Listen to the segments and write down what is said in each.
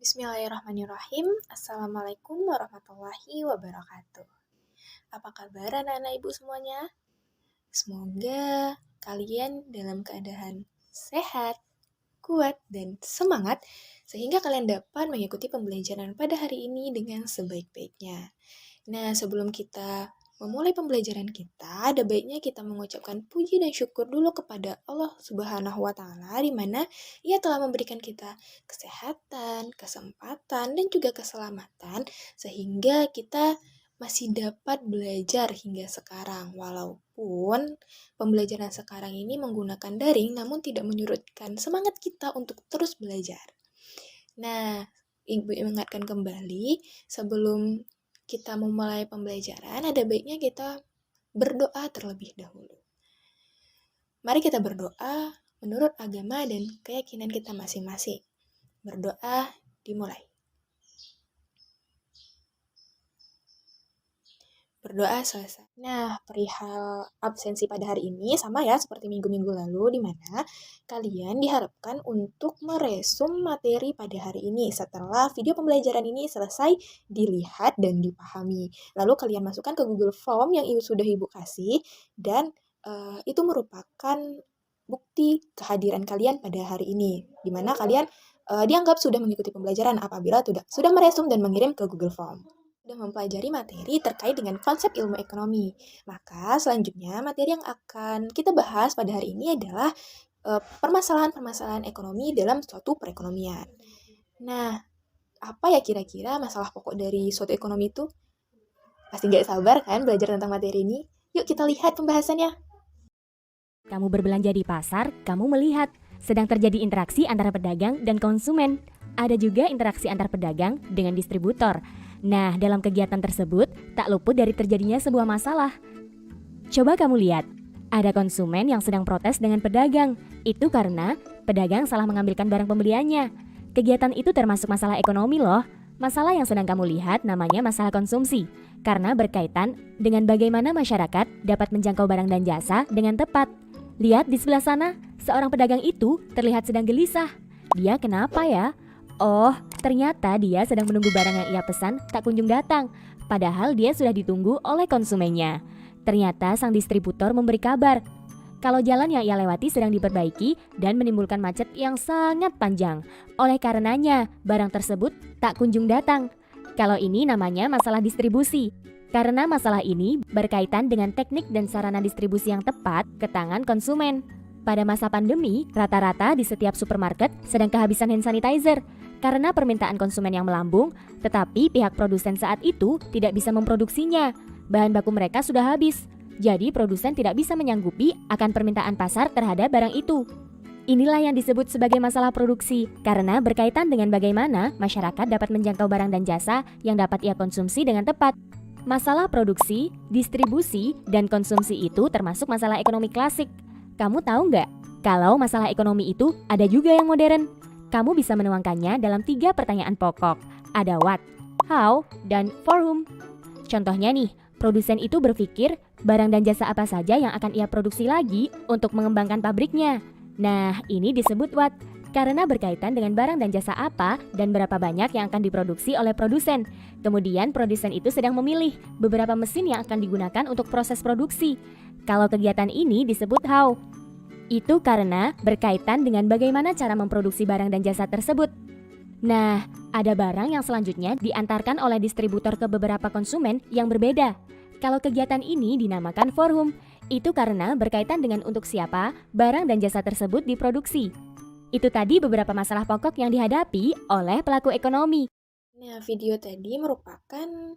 Bismillahirrahmanirrahim. Assalamualaikum warahmatullahi wabarakatuh. Apa kabar anak-anak ibu semuanya? Semoga kalian dalam keadaan sehat, kuat, dan semangat sehingga kalian dapat mengikuti pembelajaran pada hari ini dengan sebaik-baiknya. Nah, sebelum kita memulai pembelajaran kita, ada baiknya kita mengucapkan puji dan syukur dulu kepada Allah Subhanahu wa Ta'ala, di mana Ia telah memberikan kita kesehatan, kesempatan, dan juga keselamatan, sehingga kita masih dapat belajar hingga sekarang. Walaupun pembelajaran sekarang ini menggunakan daring, namun tidak menyurutkan semangat kita untuk terus belajar. Nah, Ibu ingatkan kembali, sebelum kita memulai pembelajaran, ada baiknya kita berdoa terlebih dahulu. Mari kita berdoa menurut agama dan keyakinan kita masing-masing. Berdoa dimulai. Berdoa selesai. Nah, perihal absensi pada hari ini sama ya seperti minggu-minggu lalu, di mana kalian diharapkan untuk meresum materi pada hari ini setelah video pembelajaran ini selesai dilihat dan dipahami. Lalu kalian masukkan ke Google Form yang sudah Ibu kasih, dan itu merupakan bukti kehadiran kalian pada hari ini, di mana kalian dianggap sudah mengikuti pembelajaran apabila sudah meresum dan mengirim ke Google Form. Sudah mempelajari materi terkait dengan konsep ilmu ekonomi. Maka selanjutnya materi yang akan kita bahas pada hari ini adalah permasalahan-permasalahan ekonomi dalam suatu perekonomian. Nah, apa ya kira-kira masalah pokok dari suatu ekonomi itu? Pasti nggak sabar kan belajar tentang materi ini? Yuk kita lihat pembahasannya. Kamu berbelanja di pasar, kamu melihat sedang terjadi interaksi antara pedagang dan konsumen. Ada juga interaksi antar pedagang dengan distributor. Nah, dalam kegiatan tersebut tak luput dari terjadinya sebuah masalah. Coba kamu lihat, ada konsumen yang sedang protes dengan pedagang. Itu karena pedagang salah mengambilkan barang pembeliannya. Kegiatan itu termasuk masalah ekonomi loh. Masalah yang sedang kamu lihat namanya masalah konsumsi, karena berkaitan dengan bagaimana masyarakat dapat menjangkau barang dan jasa dengan tepat. Lihat di sebelah sana, seorang pedagang itu terlihat sedang gelisah. Dia kenapa ya? Oh, ternyata dia sedang menunggu barang yang ia pesan tak kunjung datang, padahal dia sudah ditunggu oleh konsumennya. Ternyata sang distributor memberi kabar kalau jalan yang ia lewati sedang diperbaiki dan menimbulkan macet yang sangat panjang. Oleh karenanya, barang tersebut tak kunjung datang. Kalau ini namanya masalah distribusi. Karena masalah ini berkaitan dengan teknik dan sarana distribusi yang tepat ke tangan konsumen. Pada masa pandemi, rata-rata di setiap supermarket sedang kehabisan hand sanitizer karena permintaan konsumen yang melambung, tetapi pihak produsen saat itu tidak bisa memproduksinya. Bahan baku mereka sudah habis, jadi produsen tidak bisa menyanggupi akan permintaan pasar terhadap barang itu. Inilah yang disebut sebagai masalah produksi, karena berkaitan dengan bagaimana masyarakat dapat menjangkau barang dan jasa yang dapat ia konsumsi dengan tepat. Masalah produksi, distribusi, dan konsumsi itu termasuk masalah ekonomi klasik. Kamu tahu nggak, kalau masalah ekonomi itu ada juga yang modern? Kamu bisa menuangkannya dalam 3 pertanyaan pokok. Ada what, how, dan for whom. Contohnya nih, produsen itu berpikir barang dan jasa apa saja yang akan ia produksi lagi untuk mengembangkan pabriknya. Nah, ini disebut what, karena berkaitan dengan barang dan jasa apa dan berapa banyak yang akan diproduksi oleh produsen. Kemudian produsen itu sedang memilih beberapa mesin yang akan digunakan untuk proses produksi. Kalau kegiatan ini disebut how. Itu karena berkaitan dengan bagaimana cara memproduksi barang dan jasa tersebut. Nah, ada barang yang selanjutnya diantarkan oleh distributor ke beberapa konsumen yang berbeda. Kalau kegiatan ini dinamakan for whom. Itu karena berkaitan dengan untuk siapa barang dan jasa tersebut diproduksi. Itu tadi beberapa masalah pokok yang dihadapi oleh pelaku ekonomi. Nah, video tadi merupakan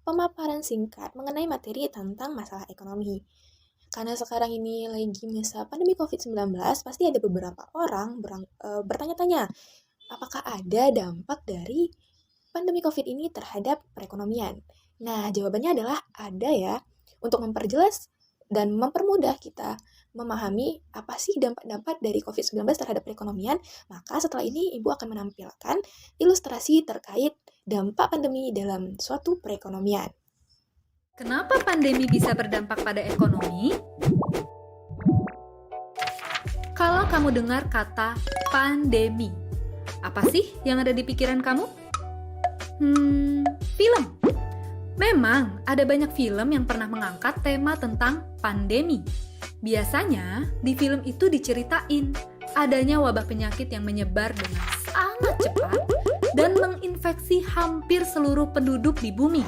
pemaparan singkat mengenai materi tentang masalah ekonomi. Karena sekarang ini lagi masa pandemi COVID-19, pasti ada beberapa orang bertanya-tanya, apakah ada dampak dari pandemi COVID ini terhadap perekonomian? Nah, jawabannya adalah ada ya. Untuk memperjelas dan mempermudah kita memahami apa sih dampak-dampak dari COVID-19 terhadap perekonomian, maka setelah ini Ibu akan menampilkan ilustrasi terkait dampak pandemi dalam suatu perekonomian. Kenapa pandemi bisa berdampak pada ekonomi? Kalau kamu dengar kata pandemi, Apa sih yang ada di pikiran kamu? Film. Memang ada banyak film yang pernah mengangkat tema tentang pandemi. Biasanya di film itu diceritain adanya wabah penyakit yang menyebar dengan sangat cepat dan menginfeksi hampir seluruh penduduk di bumi.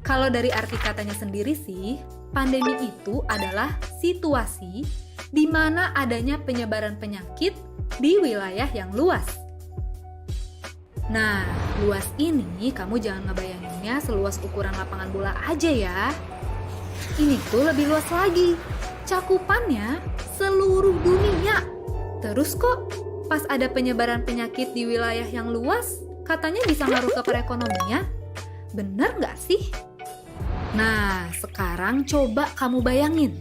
Kalau dari arti katanya sendiri sih, pandemi itu adalah situasi di mana adanya penyebaran penyakit di wilayah yang luas. Nah, luas ini kamu jangan ngebayanginnya seluas ukuran lapangan bola aja ya. Ini tuh lebih luas lagi. Cakupannya seluruh dunia. Terus kok pas ada penyebaran penyakit di wilayah yang luas, katanya bisa ngaruh ke perekonomian? Bener nggak sih? Nah, sekarang coba kamu bayangin.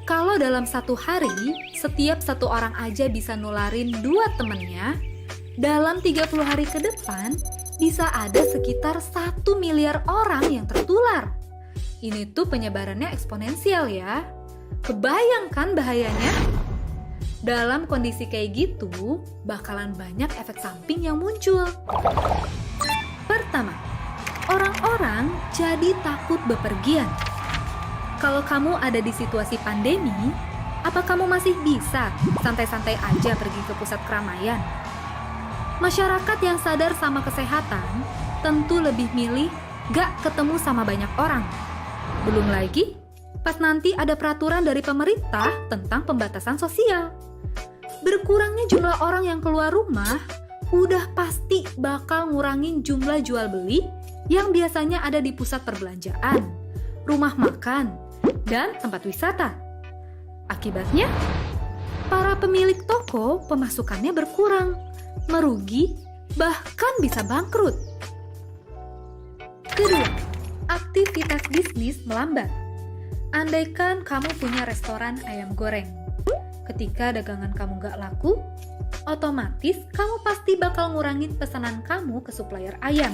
Kalau dalam satu hari, setiap satu orang aja bisa nularin 2 temennya, dalam 30 hari ke depan, bisa ada sekitar 1 miliar orang yang tertular. Ini tuh penyebarannya eksponensial ya. Kebayangkan bahayanya? Dalam kondisi kayak gitu, bakalan banyak efek samping yang muncul. Pertama, orang-orang jadi takut bepergian. Kalau kamu ada di situasi pandemi, apa kamu masih bisa santai-santai aja pergi ke pusat keramaian? Masyarakat yang sadar sama kesehatan tentu lebih milih gak ketemu sama banyak orang. Belum lagi, pas nanti ada peraturan dari pemerintah tentang pembatasan sosial. Berkurangnya jumlah orang yang keluar rumah udah pasti bakal ngurangin jumlah jual beli yang biasanya ada di pusat perbelanjaan, rumah makan, dan tempat wisata. Akibatnya, para pemilik toko pemasukannya berkurang, merugi, bahkan bisa bangkrut. Kedua, aktivitas bisnis melambat. Andaikan kamu punya restoran ayam goreng, ketika dagangan kamu gak laku, otomatis kamu pasti bakal ngurangin pesanan kamu ke supplier ayam.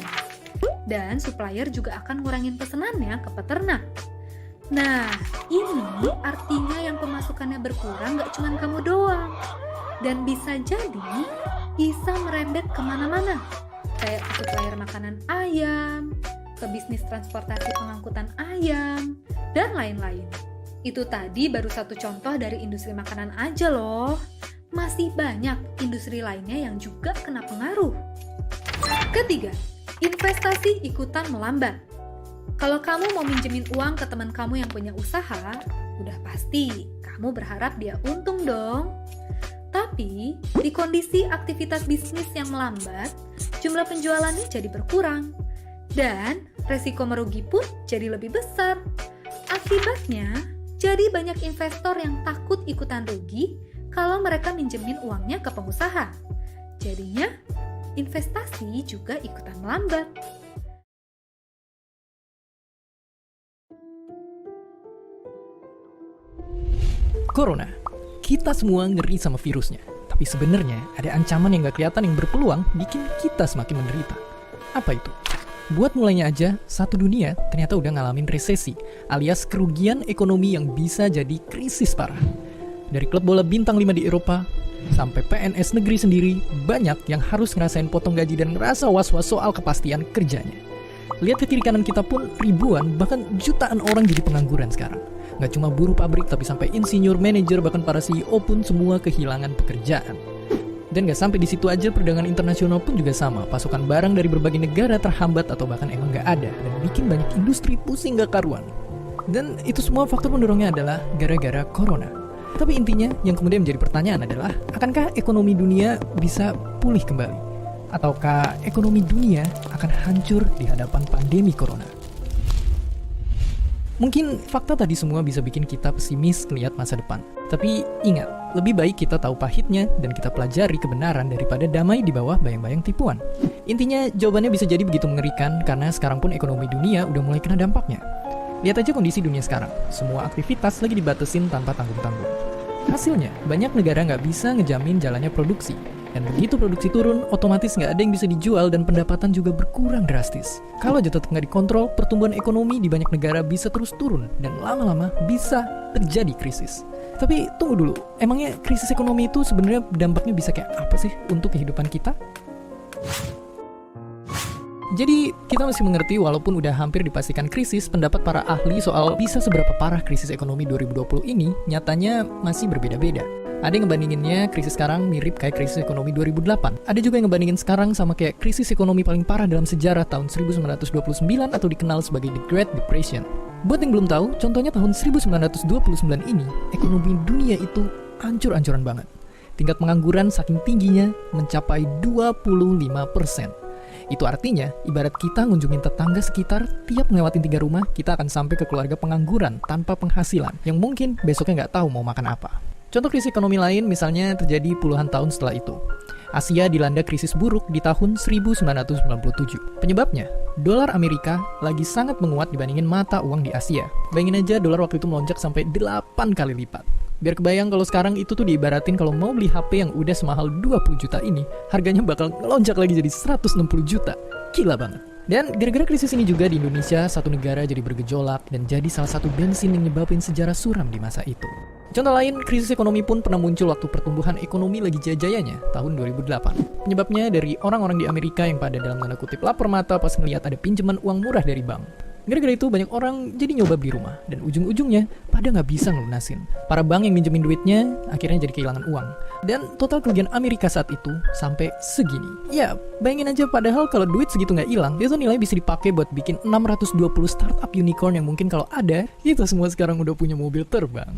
Dan supplier juga akan ngurangin pesanannya ke peternak. Nah, ini artinya yang pemasukannya berkurang gak cuma kamu doang. Dan bisa jadi, bisa merembet kemana-mana. Kayak ke supplier makanan ayam, ke bisnis transportasi pengangkutan ayam, dan lain-lain. Itu tadi baru satu contoh dari industri makanan aja loh. Masih banyak industri lainnya yang juga kena pengaruh. Ketiga, investasi ikutan melambat. Kalau kamu mau minjemin uang ke teman kamu yang punya usaha, udah pasti kamu berharap dia untung dong. Tapi, di kondisi aktivitas bisnis yang melambat, jumlah penjualannya jadi berkurang. Dan, resiko merugi pun jadi lebih besar. Akibatnya, jadi banyak investor yang takut ikutan rugi kalau mereka minjemin uangnya ke pengusaha. Jadinya, investasi juga ikutan melambat. Corona, kita semua ngeri sama virusnya. Tapi sebenarnya ada ancaman yang gak kelihatan yang berpeluang bikin kita semakin menderita. Apa itu? Buat mulainya aja, satu dunia ternyata udah ngalamin resesi, alias kerugian ekonomi yang bisa jadi krisis parah. Dari klub bola bintang 5 di Eropa, sampai PNS negeri sendiri, banyak yang harus ngerasain potong gaji dan ngerasa was-was soal kepastian kerjanya. Lihat ke kiri kanan kita pun ribuan, bahkan jutaan orang jadi pengangguran sekarang. Gak cuma buruh pabrik, tapi sampai insinyur, manajer, bahkan para CEO pun semua kehilangan pekerjaan. Dan gak sampai di situ aja, perdagangan internasional pun juga sama. Pasokan barang dari berbagai negara terhambat atau bahkan emang gak ada, dan bikin banyak industri pusing gak karuan. Dan itu semua faktor pendorongnya adalah gara-gara corona. Tapi intinya yang kemudian menjadi pertanyaan adalah, akankah ekonomi dunia bisa pulih kembali? Ataukah ekonomi dunia akan hancur di hadapan pandemi corona? Mungkin fakta tadi semua bisa bikin kita pesimis melihat masa depan. Tapi ingat, lebih baik kita tahu pahitnya dan kita pelajari kebenaran daripada damai di bawah bayang-bayang tipuan. Intinya jawabannya bisa jadi begitu mengerikan karena sekarang pun ekonomi dunia udah mulai kena dampaknya. Lihat aja kondisi dunia sekarang, semua aktivitas lagi dibatasin tanpa tanggung-tanggung. Hasilnya, banyak negara nggak bisa ngejamin jalannya produksi. Dan begitu produksi turun, otomatis nggak ada yang bisa dijual dan pendapatan juga berkurang drastis. Kalau aja tetap nggak dikontrol, pertumbuhan ekonomi di banyak negara bisa terus turun dan lama-lama bisa terjadi krisis. Tapi tunggu dulu, emangnya krisis ekonomi itu sebenarnya dampaknya bisa kayak apa sih untuk kehidupan kita? Jadi, kita mesti mengerti walaupun udah hampir dipastikan krisis, pendapat para ahli soal bisa seberapa parah krisis ekonomi 2020 ini nyatanya masih berbeda-beda. Ada yang ngebandinginnya krisis sekarang mirip kayak krisis ekonomi 2008. Ada juga yang ngebandingin sekarang sama kayak krisis ekonomi paling parah dalam sejarah tahun 1929 atau dikenal sebagai The Great Depression. Buat yang belum tahu, contohnya tahun 1929 ini, ekonomi dunia itu ancur-ancuran banget. Tingkat pengangguran saking tingginya mencapai 25%. Itu artinya, ibarat kita ngunjungin tetangga sekitar, tiap ngelewatin 3 rumah, kita akan sampai ke keluarga pengangguran tanpa penghasilan, yang mungkin besoknya nggak tahu mau makan apa. Contoh krisis ekonomi lain misalnya terjadi puluhan tahun setelah itu. Asia dilanda krisis buruk di tahun 1997. Penyebabnya, dolar Amerika lagi sangat menguat dibandingin mata uang di Asia. Bayangin aja dolar waktu itu melonjak sampai 8 kali lipat. Biar kebayang kalau sekarang itu tuh diibaratin kalau mau beli HP yang udah semahal 20 juta ini, harganya bakal ngelonjak lagi jadi 160 juta. Gila banget. Dan gara-gara krisis ini juga di Indonesia, satu negara jadi bergejolak dan jadi salah satu bensin yang nyebabin sejarah suram di masa itu. Contoh lain, krisis ekonomi pun pernah muncul waktu pertumbuhan ekonomi lagi jaya-jayanya, tahun 2008. Penyebabnya dari orang-orang di Amerika yang pada dalam tanda kutip lapar mata pas ngeliat ada pinjaman uang murah dari bank. Gara-gara itu banyak orang jadi nyoba beli rumah, dan ujung-ujungnya pada nggak bisa ngelunasin. Para bank yang minjemin duitnya akhirnya jadi kehilangan uang. Dan total kerugian Amerika saat itu sampai segini. Ya, bayangin aja padahal kalau duit segitu nggak hilang, itu nilai bisa dipakai buat bikin 620 startup unicorn yang mungkin kalau ada, kita semua sekarang udah punya mobil terbang.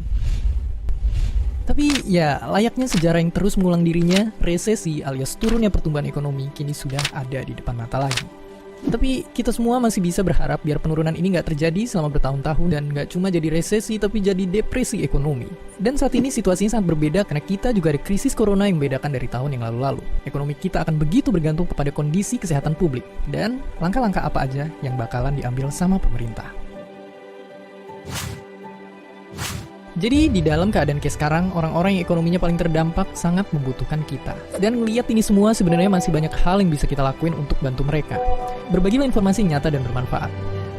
Tapi ya, layaknya sejarah yang terus mengulang dirinya, resesi alias turunnya pertumbuhan ekonomi kini sudah ada di depan mata lagi. Tapi kita semua masih bisa berharap biar penurunan ini nggak terjadi selama bertahun-tahun dan nggak cuma jadi resesi tapi jadi depresi ekonomi. Dan saat ini situasinya sangat berbeda karena kita juga ada krisis corona yang membedakan dari tahun yang lalu-lalu. Ekonomi kita akan begitu bergantung kepada kondisi kesehatan publik dan langkah-langkah apa aja yang bakalan diambil sama pemerintah. Jadi di dalam keadaan kayak sekarang, orang-orang yang ekonominya paling terdampak sangat membutuhkan kita. Dan ngelihat ini semua sebenarnya masih banyak hal yang bisa kita lakuin untuk bantu mereka. Berbagilah informasi nyata dan bermanfaat.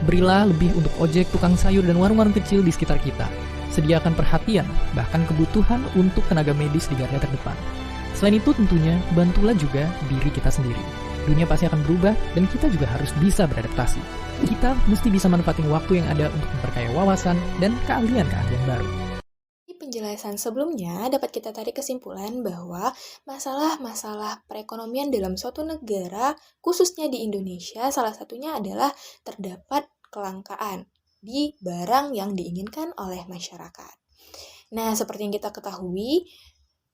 Berilah lebih untuk ojek, tukang sayur, dan warung-warung kecil di sekitar kita. Sediakan perhatian, bahkan kebutuhan untuk tenaga medis di garda terdepan. Selain itu tentunya, bantulah juga diri kita sendiri. Dunia pasti akan berubah dan kita juga harus bisa beradaptasi. Kita mesti bisa manfaatin waktu yang ada untuk memperkaya wawasan dan keahlian-keahlian baru. Penjelasan sebelumnya dapat kita tarik kesimpulan bahwa masalah-masalah perekonomian dalam suatu negara, khususnya di Indonesia, salah satunya adalah terdapat kelangkaan di barang yang diinginkan oleh masyarakat. Nah, seperti yang kita ketahui,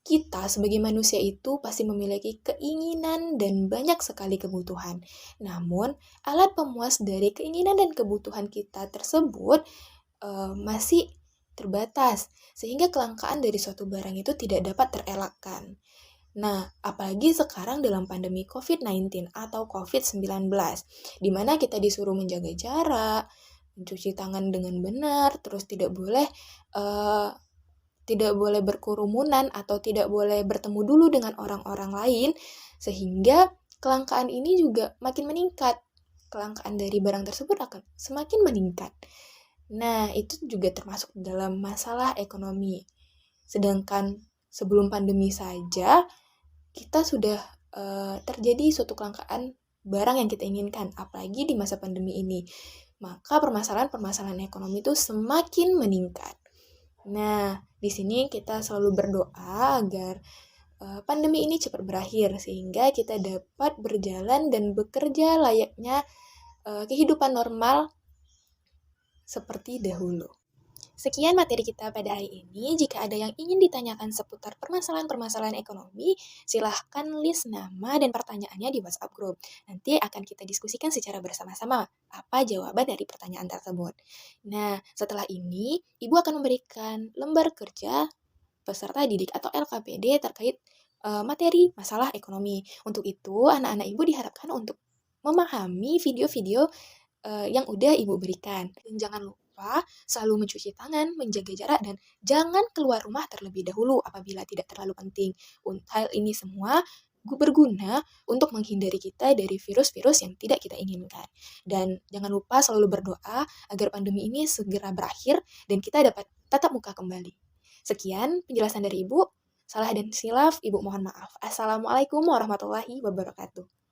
kita sebagai manusia itu pasti memiliki keinginan dan banyak sekali kebutuhan. Namun, alat pemuas dari keinginan dan kebutuhan kita tersebut masih terbatas, sehingga kelangkaan dari suatu barang itu tidak dapat terelakkan. Nah, apalagi sekarang dalam pandemi COVID-19 atau COVID-19, di mana kita disuruh menjaga jarak, mencuci tangan dengan benar, terus tidak boleh berkerumunan atau tidak boleh bertemu dulu dengan orang-orang lain, sehingga kelangkaan ini juga makin meningkat. Kelangkaan dari barang tersebut akan semakin meningkat. Nah, itu juga termasuk dalam masalah ekonomi. Sedangkan sebelum pandemi saja, kita sudah terjadi suatu kelangkaan barang yang kita inginkan, apalagi di masa pandemi ini. Maka permasalahan-permasalahan ekonomi itu semakin meningkat. Nah, di sini kita selalu berdoa agar pandemi ini cepat berakhir, sehingga kita dapat berjalan dan bekerja layaknya kehidupan normal seperti dahulu. Sekian materi kita pada hari ini. Jika ada yang ingin ditanyakan seputar permasalahan-permasalahan ekonomi, silahkan list nama dan pertanyaannya di WhatsApp group. Nanti akan kita diskusikan secara bersama-sama apa jawaban dari pertanyaan tersebut. Nah, setelah ini, Ibu akan memberikan lembar kerja peserta didik atau LKPD terkait materi masalah ekonomi. Untuk itu, anak-anak Ibu diharapkan untuk memahami video-video yang udah Ibu berikan. Dan jangan lupa selalu mencuci tangan, menjaga jarak, dan jangan keluar rumah terlebih dahulu apabila tidak terlalu penting. Hal ini semua berguna untuk menghindari kita dari virus-virus yang tidak kita inginkan. Dan jangan lupa selalu berdoa agar pandemi ini segera berakhir dan kita dapat tatap muka kembali. Sekian penjelasan dari Ibu. Salah dan silaf, Ibu mohon maaf. Assalamualaikum warahmatullahi wabarakatuh.